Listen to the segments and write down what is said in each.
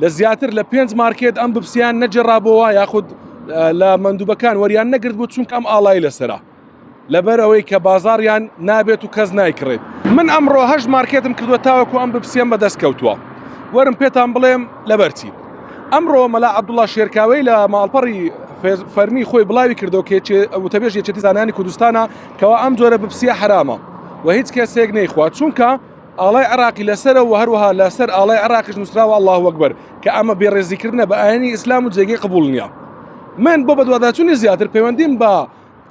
لە زیاتر لە 5 مارکێت ئەم بپسییان نەجێڕابەوە یاخود لە مندوبەکان وەریان نەگرت بۆ چونکە ئەم ئاڵای لەسرە لەبەر ئەوەی کە بازاڕیان نابێت و کەس نایکڕێت. من ئەمڕۆ 8 مارکێتم کردووە تاوەکو ئەم بپسیەم بەدەست کەوتووە. وەرم پێتان بڵێم لەبەرچی ئەمڕۆ مەلا عەبدوڵڵا شێرکاوەی لە ماڵپەڕی فەرمی خۆی بڵاوی کردەوە کە وتەبێژ یەکێتی زانانی کوردستانە کەوا ئەم جۆرە بپسیە حرامە و هیچ کەسێک نەیخوات چونکە ئاڵای عراقی لەسەرە و هەروەها لەسەر ئاڵای عراقیش نووسراوە الله ئەکبەر کە ئەمە بێڕێزیکردنە بە ئاینی ئیسلام و جێگەی قبول نییە. من بۆ بەدواداچوونی زیاتر پەیوەندیم بە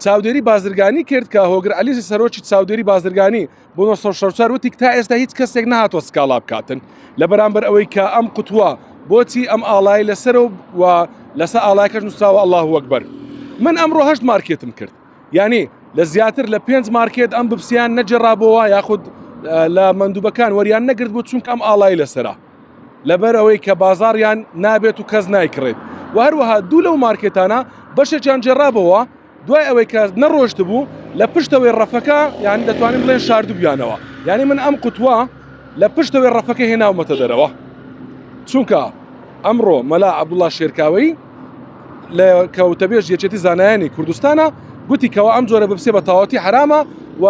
چاودێری بازرگانی کرد کە هۆگر عەلیزی سەرۆکی چاودێری بازرگانی بۆ 1964 وتی تا ئێستا هیچ کەسێک نهاتوە سکاڵا بکاتن لە بەرامبەر ئەوەی کە ئەم قوتووە بۆچی ئەم ئاڵای لەسەر و لەسەر ئاڵایەکەش نووسراوە الله ئەکبەر. من ئەمڕۆ 8 مارکێتم کرد یعنی لە زیاتر لە 5 مارکێت ئەم بپسییان نەجێڕابەوە یاخود لە مندوبەکان وەریان نەگرت بۆ چونکە ئەم ئاڵای لەسرە لەبەر ئەوەی کە بازاڕیان نابێت و کەس نایکڕێت و هەروەها دوو لەو مارکێتانە بەشێکیان جێڕابەوە دوای ئەوەی کە نەڕۆشت بوو لە پشتەوەی ڕەفەکە یان دەتوانین بڵێن شاردوبیانەوە یعنی من ئەم قوتووە لە پشتەوەی ڕەفەکە هێناومەتە دەرەوە چونکە ئەمڕۆ مەلا عەبدوڵڵا شێرکاوەی لە کەوتەبێژ یەکێتی زانایانی کوردستانە گوتی کەەوە ئەم جۆرە بپسێ بە تەواوەتی حرامە و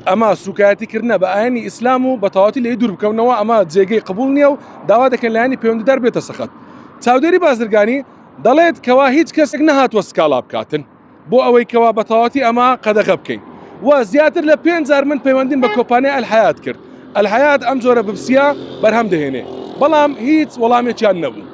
ئەمە سوکایەتیکردنە بە ئاینی ئیسلام و بە تەواوەتی لێی دوور بکەونەوە ئەمە جێگەی قبول نییە و داوا دەکەن لایانی پەیوەندیدار بێتە سەخت. چاودێری بازرگانی دەڵێت کەوا هیچ کەسێک نەهاتوە سکاڵا بکاتن بۆ ئەوەی کەوا بە تەواوەتی ئەمە قەدەغە بکەین و زیاتر لە 5,000 من پەیوەندیم بە کۆمپانیای ئەلحەیات کرد. ئەلحەیات ئەم جۆرە بپسیە بەرهەم دەهێنێ بەڵام هیچ وەڵامێکیان نەبوو.